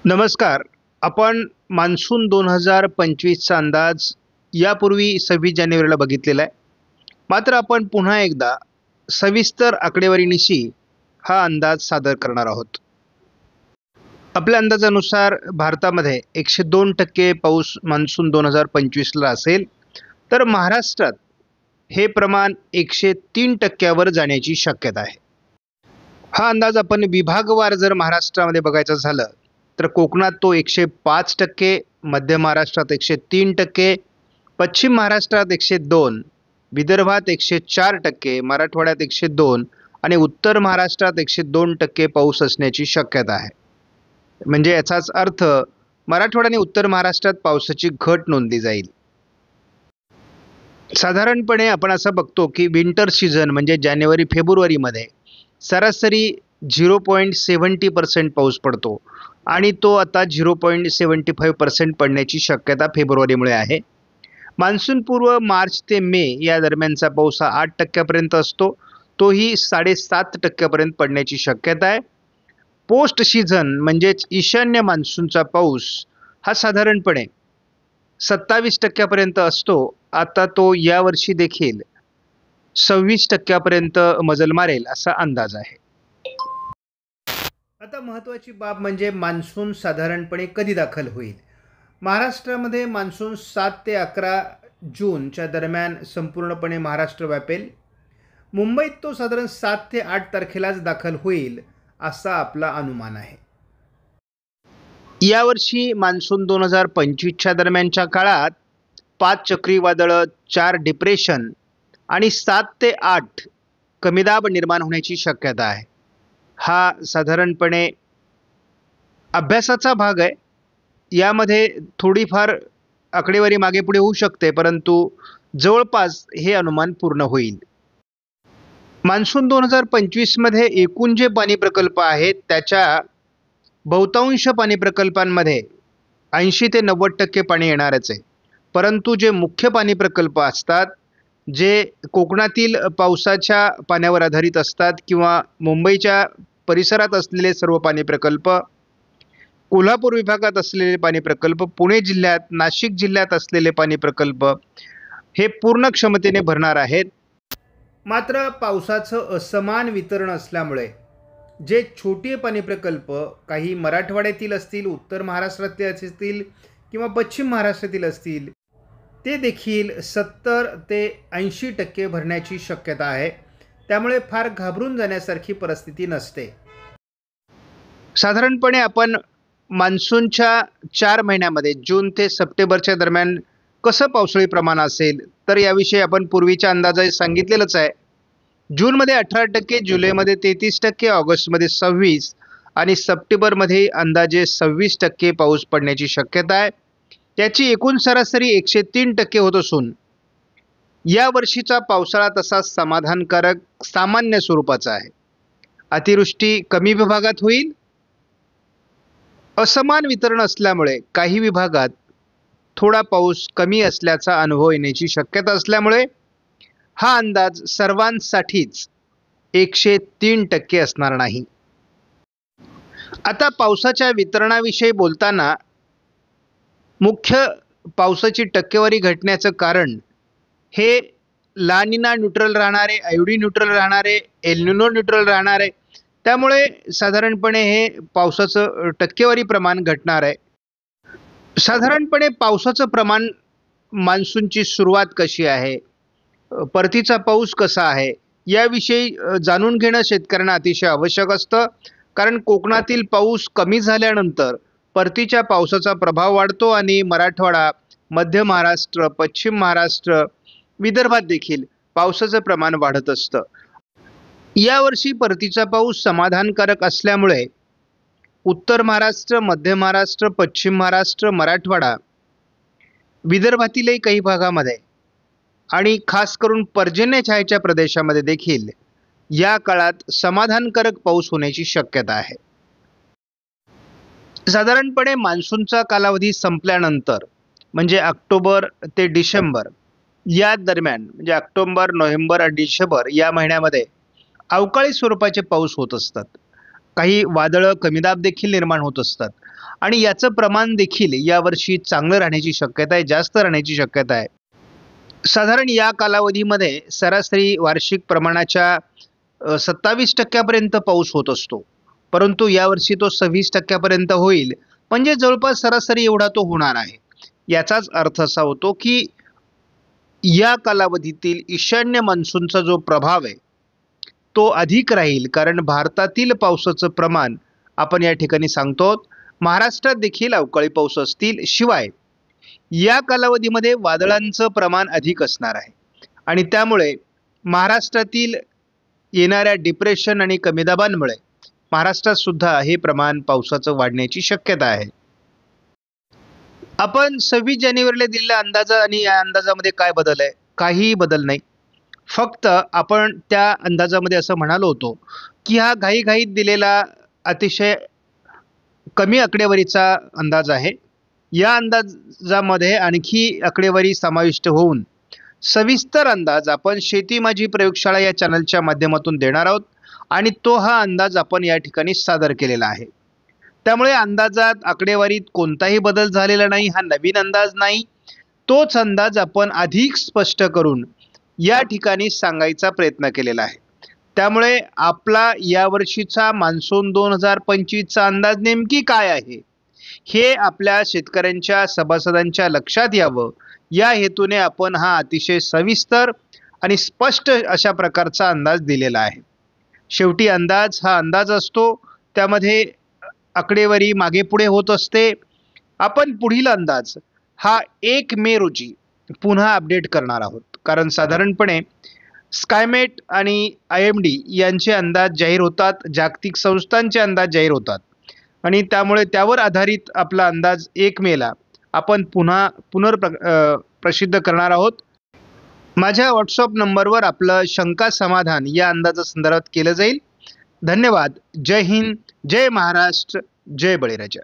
नमस्कार. आपण मान्सून 2025चा अंदाज यापूर्वी 26 जानेवारीला बघितलेला आहे. मात्र आपण पुन्हा एकदा सविस्तर आकडेवारीनिशी हा अंदाज सादर करणार आहोत. आपल्या अंदाजानुसार भारतामध्ये 102% पाऊस मान्सून 2025ला असेल, तर महाराष्ट्रात हे प्रमाण 103% वर जाण्याची शक्यता आहे. हा अंदाज आपण विभागवार जर महाराष्ट्रामध्ये बघायचं झालं, तर कोकणात तो 105%, मध्य महाराष्ट्रात 103%, पश्चिम महाराष्ट्रात 102, विदर्भात 104%, मराठवाड्यात 102 आणि उत्तर महाराष्ट्रात 102% पाऊस असण्याची शक्यता आहे. म्हणजे याचाच अर्थ मराठवाडा आणि उत्तर महाराष्ट्रात पावसाची घट नोंदली जाईल. साधारणपणे आपण असं बघतो की विंटर सीझन म्हणजे जानेवारी फेब्रुवारीमध्ये सरासरी 0.70% पाऊस पडतो आणि तो आता 0.75% पडण्याची शक्यता फेब्रुवारीमुळे आहे. मान्सूनपूर्व मार्च ते मे या दरम्यानचा पाऊस हा 8% असतो, तोही 7.5% पडण्याची शक्यता आहे. पोस्ट सीझन म्हणजेच ईशान्य मान्सूनचा पाऊस हा साधारणपणे 27% असतो. आता तो यावर्षी देखील 26% मजल मारेल असा अंदाज आहे. आता महत्त्वाची बाब म्हणजे मान्सून साधारणपणे कधी दाखल होईल. महाराष्ट्रामध्ये मान्सून 7 ते 11 जूनच्या दरम्यान संपूर्णपणे महाराष्ट्र व्यापेल. मुंबईत तो साधारण 7 ते 8 तारखेलाच दाखल होईल असा आपला अनुमान आहे. यावर्षी मान्सून 2025च्या दरम्यानच्या काळात 5 चक्रीवादळं, 4 डिप्रेशन आणि 7 ते 8 कमीदाब निर्माण होण्याची शक्यता आहे. हा साधारणपणे अभ्यासाचा भाग आहे. यामध्ये थोडीफार आकडेवारी मागे पुढे होऊ शकते, परंतु जवळपास हे अनुमान पूर्ण होईल. मान्सून 2025मध्ये एकूण जे पाणी प्रकल्प आहेत त्याच्या बहुतांश पाणी प्रकल्पांमध्ये 80 ते 90% पाणी येणारच आहे. परंतु जे मुख्य पाणी प्रकल्प असतात, जे कोकणातील पावसाच्या पाण्यावर आधारित असतात किंवा मुंबईच्या परिसरात असलेले सर्व पाणी प्रकल्प, कोल्हापूर विभागात असलेले पाणी प्रकल्प, पुणे जिल्ह्यात, नाशिक जिल्ह्यात असलेले पाणी प्रकल्प हे पूर्ण क्षमतेने भरणार आहेत. मात्र पावसाचं असमान वितरण असल्यामुळे जे छोटे पाणी प्रकल्प काही मराठवाड्यातील असतील, उत्तर महाराष्ट्रातील असतील किंवा पश्चिम महाराष्ट्रातील असतील, ते देखील 70 ते 80% भरण्याची शक्यता आहे. त्यामुळे फार घाबरून जाण्यासारखी परिस्थिती नसते. साधारणपणे आपण मान्सूनच्या 4 महिन्यामध्ये जून ते सप्टेंबरच्या दरम्यान कसं पावसाळी प्रमाण असेल, तर याविषयी आपण पूर्वीच्या अंदाजात सांगितलेलंच आहे. जूनमध्ये 18%, जुलैमध्ये 33%, ऑगस्टमध्ये 26% आणि सप्टेंबरमध्ये अंदाजे 26% पाऊस पडण्याची शक्यता आहे. त्याची एकूण सरासरी 103% होत असून यावर्षीचा पावसाळा तसा समाधानकारक सामान्य स्वरूपाचा आहे. अतिवृष्टी कमी विभागात होईल. असमान वितरण असल्यामुळे काही विभागात थोडा पाऊस कमी असल्याचा अनुभव येण्याची शक्यता असल्यामुळे हा अंदाज सर्वांसाठीच 103% असणार नाही. आता पावसाच्या वितरणाविषयी बोलताना मुख्य पावसाची टक्केवारी घटण्याचं कारण हे ला निना न्यूट्रल राहणारे, आयोडी न्यूट्रल राहणारे, एल निनो न्यूट्रल राहणारे, त्यामुळे साधारणपणे हे पावसाचं टक्केवारी प्रमाण घटणार आहे. साधारणपणे पावसाचं प्रमाण, मान्सूनची सुरुवात कशी आहे, परतीचा पाऊस कसा आहे याविषयी जाणून घेणं शेतकऱ्यांना अतिशय आवश्यक असतं. कारण कोकणातील पाऊस कमी झाल्यानंतर परतीच्या पावसाचा प्रभाव वाढतो आणि मराठवाडा, मध्य महाराष्ट्र, पश्चिम महाराष्ट्र, विदर्भात देखील पावसाचं प्रमाण वाढत असतं. यावर्षी परतीचा पाऊस समाधानकारक असल्यामुळे उत्तर महाराष्ट्र, मध्य महाराष्ट्र, पश्चिम महाराष्ट्र, मराठवाडा, विदर्भातीलही काही भागामध्ये आणि खास करून पर्जन्यछायेच्या प्रदेशामध्ये देखील या काळात समाधानकारक पाऊस होण्याची शक्यता आहे. साधारणपणे मान्सूनचा कालावधी संपल्यानंतर म्हणजे ऑक्टोबर ते डिसेंबर या दरम्यान, म्हणजे ऑक्टोबर, नोव्हेंबर आणि डिसेंबर या महिन्यामध्ये अवकाळी स्वरूपाचे पाऊस होत असतात. काही वादळं, कमीदाब देखील निर्माण होत असतात. आणि याचं प्रमाण देखील यावर्षी चांगलं राहण्याची शक्यता आहे, जास्त राहण्याची शक्यता आहे. साधारण या कालावधीमध्ये सरासरी वार्षिक प्रमाणाच्या 27% पाऊस होत असतो, परंतु यावर्षी तो 26% होईल, म्हणजे जवळपास सरासरी एवढा तो होणार आहे. याचाच अर्थ असा होतो की या कालावधीतील ईशान्य मान्सूनचा जो प्रभाव आहे तो अधिक राहील, कारण भारतातील पावसाचं प्रमाण आपण या ठिकाणी सांगतो. महाराष्ट्रात देखील अवकाळी पाऊस असतील, शिवाय या कालावधीमध्ये वादळांचं प्रमाण अधिक असणार आहे आणि त्यामुळे महाराष्ट्रातील येणाऱ्या डिप्रेशन आणि कमी दाबांमुळे महाराष्ट्रात सुद्धा हे प्रमाण पावसाचं वाढण्याची शक्यता आहे. आपण 26 जानेवारीला दिलेला अंदाज आणि या अंदाजामध्ये काय बदल आहे? काहीही बदल नाही. फक्त आपण त्या अंदाजामध्ये असं म्हणालो होतो की हा घाईघाईत दिलेला अतिशय कमी आकडेवारीचा अंदाज आहे. या अंदाजामध्ये आणखी आकडेवारी समाविष्ट होऊन सविस्तर अंदाज आपण शेती माझी प्रयोगशाळा या चॅनलच्या माध्यमातून देणार आहोत आणि तो हा अंदाज आपण या ठिकाणी सादर केलेला आहे. त्यामुळे अंदाजात आकडेवारीत कोणताही बदल झालेला नाही, हा नवीन अंदाज नाही. तोच अंदाज आपण अधिक स्पष्ट करून या ठिकाणी सांगायचा प्रयत्न केलेला आहे. त्यामुळे आपला यावर्षीचा मान्सून 2025चा अंदाज नेमकी काय आहे हे आपल्या शेतकऱ्यांच्या सभासदांच्या लक्षात यावं, या हेतूने आपण हा अतिशय सविस्तर आणि स्पष्ट अशा प्रकारचा अंदाज दिलेला आहे. शेवटी अंदाज हा अंदाज असतो, त्यामध्ये आकडेवारी मागे पुढे होत असते. आपण पुढील अंदाज हा 1 मे रोजी पुन्हा अपडेट करणार आहोत, कारण साधारणपणे स्कायमेट आणि IMD यांचे अंदाज जाहीर होतात, जागतिक संस्थांचे अंदाज जाहीर होतात आणि त्यामुळे त्यावर आधारित आपला अंदाज 1 मेला आपण पुन्हा प्रसिद्ध करणार आहोत. माझ्या व्हॉट्सअप नंबरवर आपलं शंका समाधान या अंदाजासंदर्भात केलं जाईल. धन्यवाद. जय हिंद, जय महाराष्ट्र, जय बळीराजा.